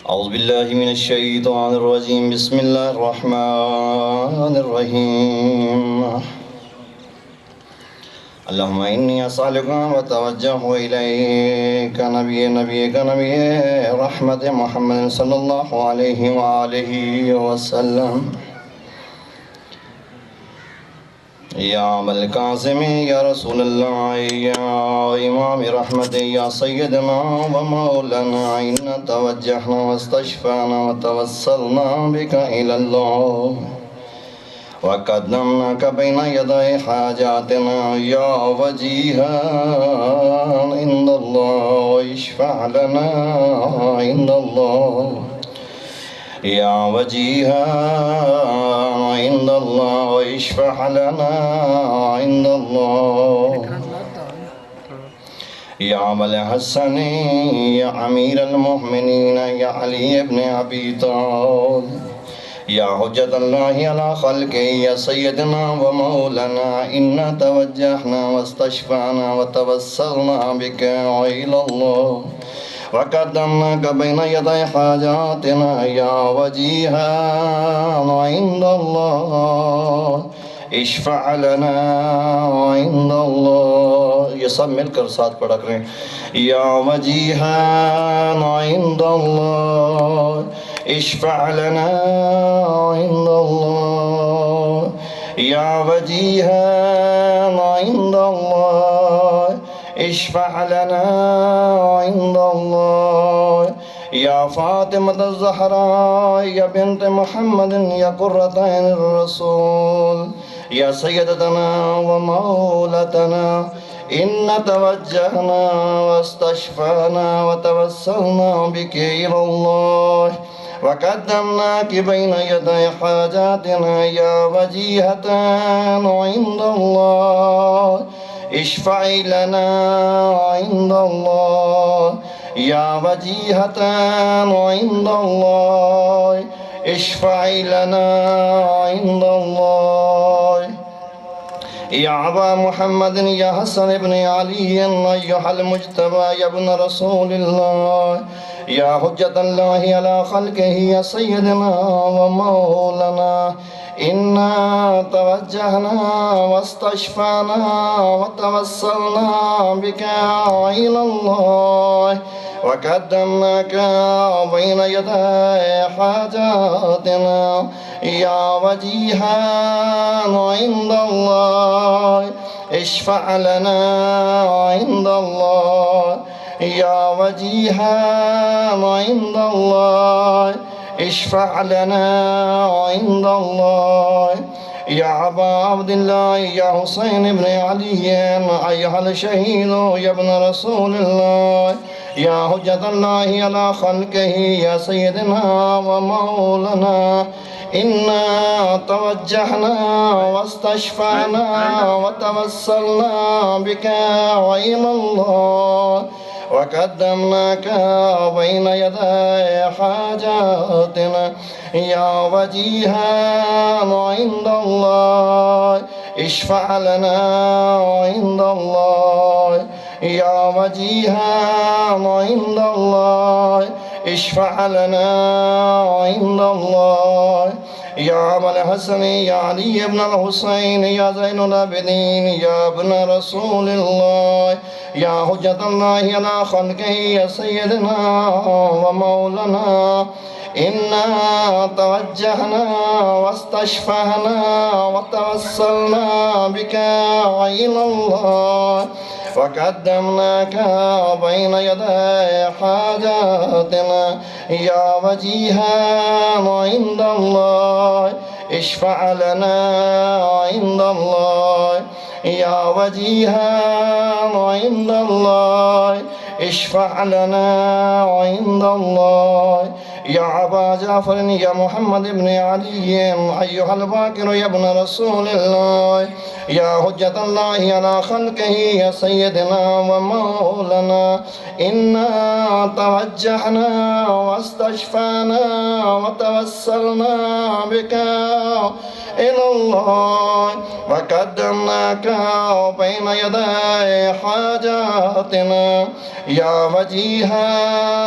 أعوذ بالله من الشيطان الرجيم. بسم الله الرحمن الرحيم. اللهم إني أسألك وأتوجه إليك نبيك نبي رحمة محمد صلى الله عليه وآله وسلم. يا أبا القاسم يا رسول الله يا إمام رحمة يا سيدنا ومولانا إنا توجهنا واستشفعنا وتوسلنا بك إلى الله وقدمناك بين يدي حاجاتنا يا وجيها عند الله اشفع لنا عند الله يا وجيها عند الله اشفع لنا عند الله يا أبا الحسن يا أمير المؤمنين يا علي بن أبي طالب يا حجة الله على خلقه يا سيدنا ومولانا إنا توجهنا واستشفعنا وتوسلنا بك إلى الله وقدمناك بين يدي حاجاتنا يا وجيها عند الله اشفع لنا عند الله. ये सब मिलकर साथ पढ़ा करें. या वजीहा عند الله اشفع لنا عند الله يا وجيها عند الله اشفع لنا عند الله يا فاطمة الزهراء يا بنت محمد يا قرة عين الرسول يا سيدتنا ومولتنا إن توجهنا واستشفعنا وتوسلنا بك إلى الله وقدمناك بين يدي حاجاتنا يا وجيهة عند الله اشفعي لنا عند الله يا وجيهة عند الله اشفعي لنا عند الله يا أبا محمد يا حسن بن علي أيها المجتبى يا ابن رسول الله يا حجة الله على خلقه يا سيدنا ومولانا إنا توجهنا واستشفعنا وتوسلنا بك إلى الله وقدمناك بين يدي حاجاتنا يا وجيها عند الله اشفع لنا عند الله يا وجيها عند الله اشفع لنا عند الله يا أبا عبد الله يا حسين بن علي أيها الشهيد يا ابن رسول الله يا حجة الله على خلقه يا سيدنا ومولانا إنا توجهنا واستشفعنا وتوسلنا بك إلى الله وقدمناك بين يدي حاجاتنا يا وجيها عند الله اشفع لنا عند الله يا وجيها عند الله اشفع لنا عند الله يا أبا الحسن يا علي بن الحسين يا زين العابدين يا ابن رسول الله يا حجة الله على خلقه يا سيدنا ومولانا إنا توجهنا واستشفعنا وتوسلنا بك إلى الله وقدمناك بين يدي حاجاتنا يا وجيها عند الله اشفع لنا عند الله يا وجيها عند الله اشفع لنا عند الله يا أبا جعفر يا محمد بن علي أيها الباكر يا ابن رسول الله يا حجة الله على خلقه يا سيدنا ومولانا إنا توجهنا واستشفعنا وتوسلنا بك إلى الله وقدمناك بين يدي حاجاتنا يا وجيها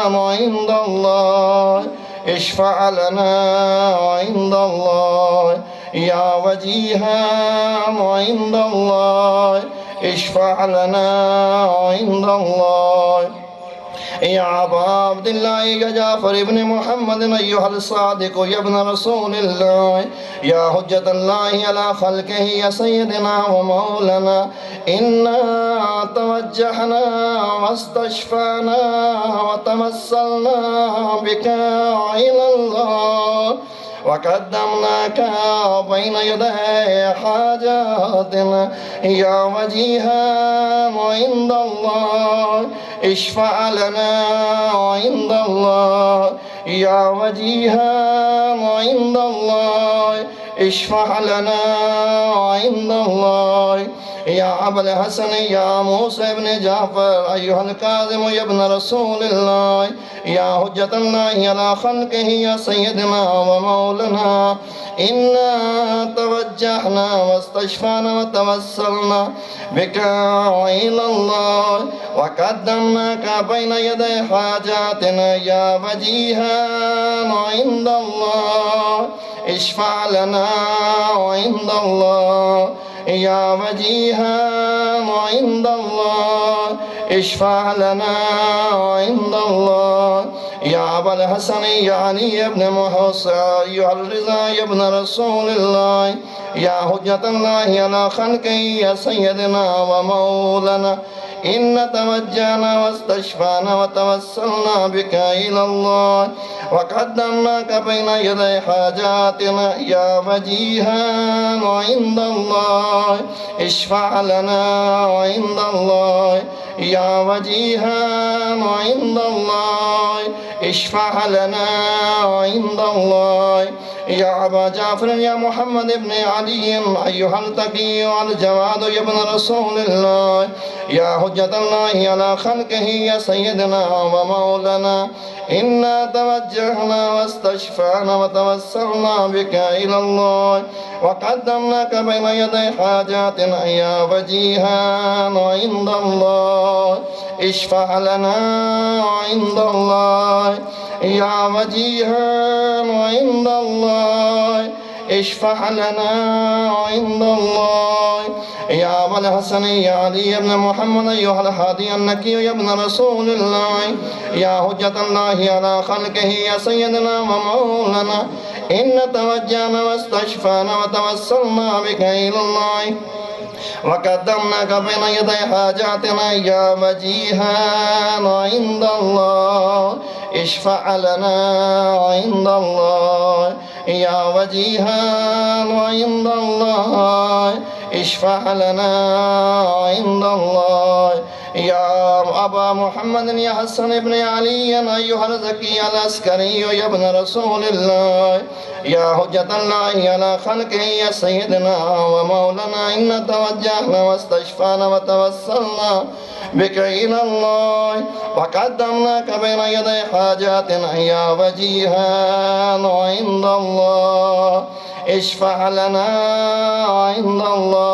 عند الله اشفع لنا عند الله يا وجيها عند الله اشفع لنا عند الله يا أبا عبد الله يا جعفر بن محمد أيها الصادق يا ابن رسول الله يا حجة الله على خلقه يا سيدنا ومولانا إنا توجهنا واستشفعنا وتمثلنا بك إلى الله وقدمناك بين يدي حاجاتنا يا وجيها عند الله اشفع لنا عند الله يا وجيها عند الله اشفع لنا عند الله يا أبا الحسن يا موسى بن جعفر أيها الكاظم يا ابن رسول الله يا حجة الله على خلقه يا سيدنا ومولانا إنا توجهنا واستشفعنا وتوسلنا بك إلى الله وقدمناك بين يدي حاجاتنا يا وجيها عند الله اشفع لنا عند الله يا وجيها عند الله اشفع لنا عند الله يا أبا الحسن يا علي بن محسن أيها الرضا يا ابن رسول الله يا حجة الله على خلقه يا سيدنا ومولانا إن توجهنا واستشفعنا وتوسلنا بك إلى الله وقدمناك بين يدي حاجاتنا يا وجيها عند الله اشفع لنا عند الله يا وجيها عند الله اشفع لنا عند الله يا أبا جعفر يا محمد بن علي أيها التقي الجواد يا ابن رسول الله يا حجة الله على خلقه يا سيدنا ومولانا إنا توجهنا واستشفعنا وتوسلنا بك إلى الله وقدمناك بين يدي حاجاتنا يا وجيها عند الله اشفع لنا عند الله يا وجيها عند الله اشفع لنا عند الله يا أبا الحسن يا علي بن محمد أيها الهادي النقي يا ابن رسول الله يا حجة الله على خلقه يا سيدنا ومولانا إن توجهنا واستشفعنا وتوسلنا بك إلى الله وقدمناك بين يدي حاجاتنا يا وجيها عند الله اشفع لنا عند الله يا وجيها عند الله اشفع لنا عند الله يا أبا محمد يا حسن بن علي أيها الزكي العسكري يا ابن رسول الله يا حجة الله على خلقه يا سيدنا ومولانا إن توجهنا واستشفعنا وتوسلنا بك إلى الله وقدمناك بين يدي حاجاتنا يا وجيها عند الله اشفع لنا عند الله